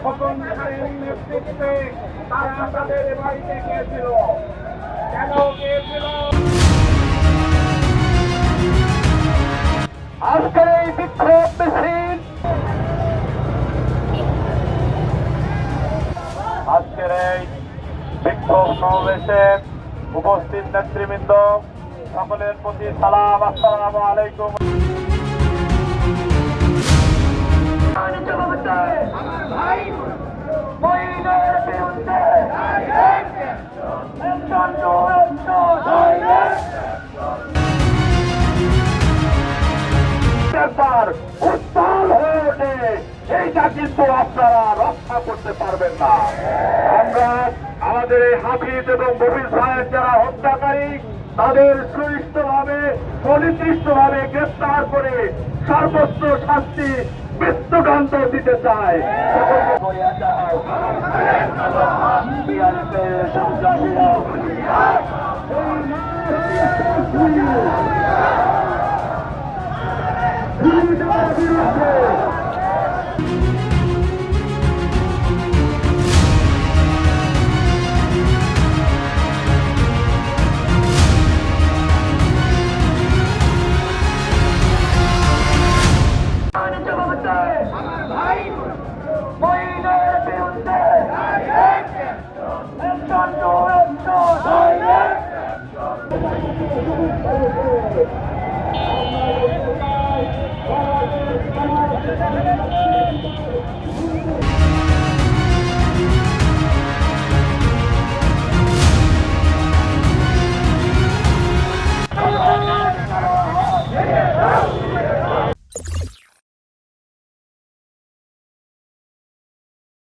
খোকন খানের নেতৃত্বে তারা তাদের বাড়িতে গিয়েছিল। কেন গিয়েছিল? আজকের এই বিক্ষোভ মিছিল, আজকের এই বিক্ষোভ সমাবেশে উপস্থিত নেতৃবৃন্দ সকলের প্রতি সালাম, আসসালামু আলাইকুম। আমার ভাই মঈনের বিরুদ্ধে একবার উত্তাল হয়ে ওঠে, এইটা কিন্তু আপনারা রক্ষা করতে পারবেন না। আমরা আমাদের এই হাফিজ এবং মফিজ ভাইয়ের যারা হত্যাকারী তাদের সুনির্দিষ্টভাবে গ্রেফতার করে সর্বোচ্চ শাস্তি মৃত্যুদণ্ড দিতে চাই। আমার ভাই মঈনের বিরুদ্ধে